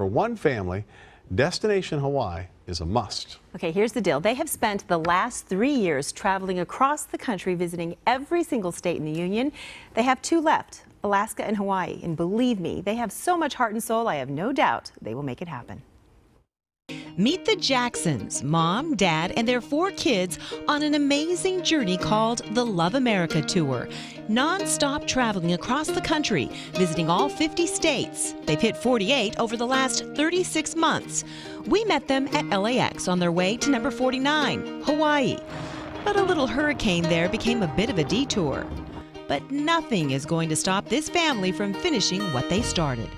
for one family, Destination Hawaii is a must. Okay, here's the deal. They have spent the last 3 years traveling across the country, visiting every single state in the Union. They have 2 left, Alaska and Hawaii. And believe me, they have so much heart and soul, I have no doubt they will make it happen. Meet the Jacksons, Mom, Dad, and their 4 kids on an amazing journey called the Love America Tour. Non-stop traveling across the country, visiting all 50 states. They've hit 48 over the last 36 months. We met them at LAX on their way to number 49, Hawaii. But a little hurricane there became a bit of a detour. But nothing is going to stop this family from finishing what they started.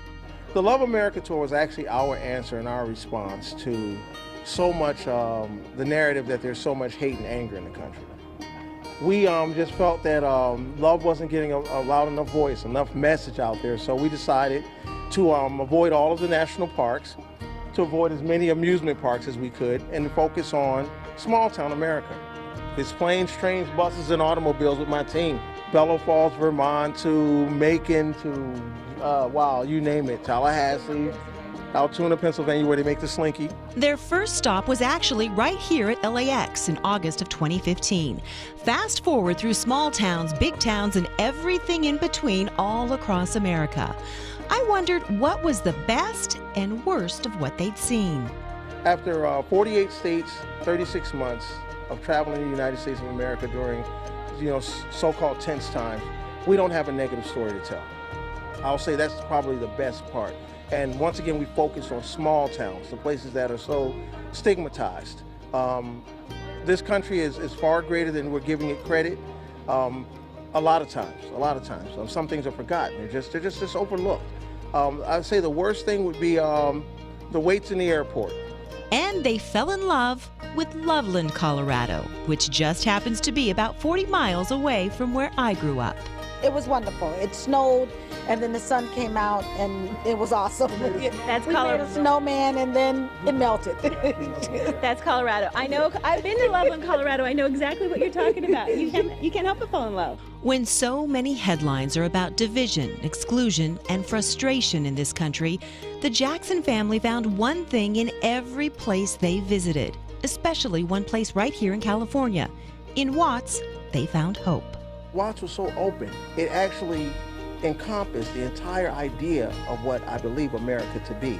The Love America Tour was actually our answer and our response to so much the narrative that there's so much hate and anger in the country. We just felt that love wasn't getting a loud enough voice, enough message out there, so we decided to avoid all of the national parks, to avoid as many amusement parks as we could, and focus on small town America. It's planes, trains, buses, and automobiles with my team. Bellow Falls, Vermont, to Macon, to wow, you name it, Tallahassee, Altoona, Pennsylvania, where they make the Slinky. Their first stop was actually right here at LAX in August of 2015. Fast forward through small towns, big towns, and everything in between all across America. I wondered what was the best and worst of what they'd seen. After 48 states, 36 months of traveling in the United States of America during, so-called tense times, we don't have a negative story to tell. I'll say that's probably the best part. And once again, we focus on small towns, the places that are so stigmatized. This country is far greater than we're giving it credit. A lot of times. Some things are forgotten. They're just overlooked. I'd say the worst thing would be the waits in the airport. And they fell in love with Loveland, Colorado, which just happens to be about 40 miles away from where I grew up. It was wonderful. It snowed, and then the sun came out, and it was awesome. That's we Colorado. made a snowman, and then it melted. That's Colorado. I know. I've been to Loveland, Colorado. I know exactly what you're talking about. You can't help but fall in love. When so many headlines are about division, exclusion, and frustration in this country, the Jackson family found one thing in every place they visited, especially one place right here in California. In Watts, they found hope. Watts was so open. It actually encompassed the entire idea of what I believe America to be.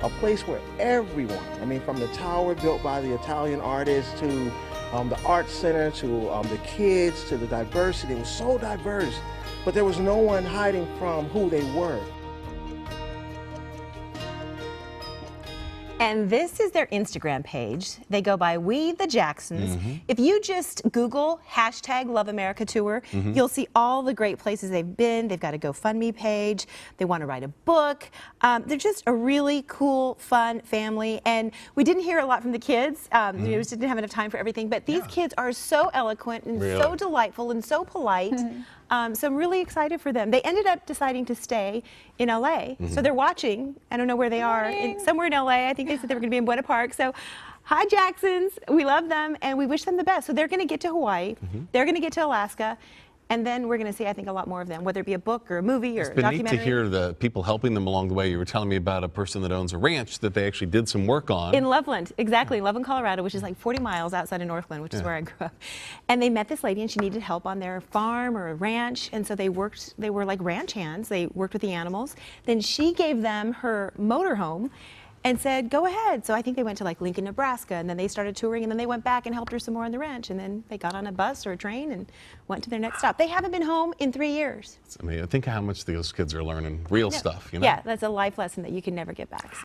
A place where everyone, from the tower built by the Italian artists to the art center to the kids to the diversity, it was so diverse, but there was no one hiding from who they were. And this is their Instagram page. They go by We the Jacksons. If you just Google #LoveAmericaTour, you'll see all the great places they've been. They've got a GoFundMe page. They want to write a book. They're just a really cool, fun family. And we didn't hear a lot from the kids. We just didn't have enough time for everything. But these kids are so eloquent and so delightful and so polite. So I'm really excited for them. They ended up deciding to stay in LA. So they're watching. I don't know where they are. Somewhere in LA. I think they said they were going to be in Buena Park. So hi, Jacksons. We love them and we wish them the best. So they're going to get to Hawaii. They're going to get to Alaska. And then we're going to see, I think, a lot more of them, whether it be a book or a movie or a documentary. It's been neat to hear the people helping them along the way. You were telling me about a person that owns a ranch that they actually did some work on. In Loveland, exactly, Loveland, Colorado, which is like 40 miles outside of Northland, which is where I grew up. And they met this lady and she needed help on their farm or a ranch. And so they were like ranch hands. They worked with the animals. Then she gave them her motorhome and said, go ahead. So I think they went to like Lincoln, Nebraska, and then they started touring, and then they went back and helped her some more on the ranch, and then they got on a bus or a train and went to their next stop. They haven't been home in 3 years. I mean, think of how much those kids are learning real stuff, Yeah, that's a life lesson that you can never get back.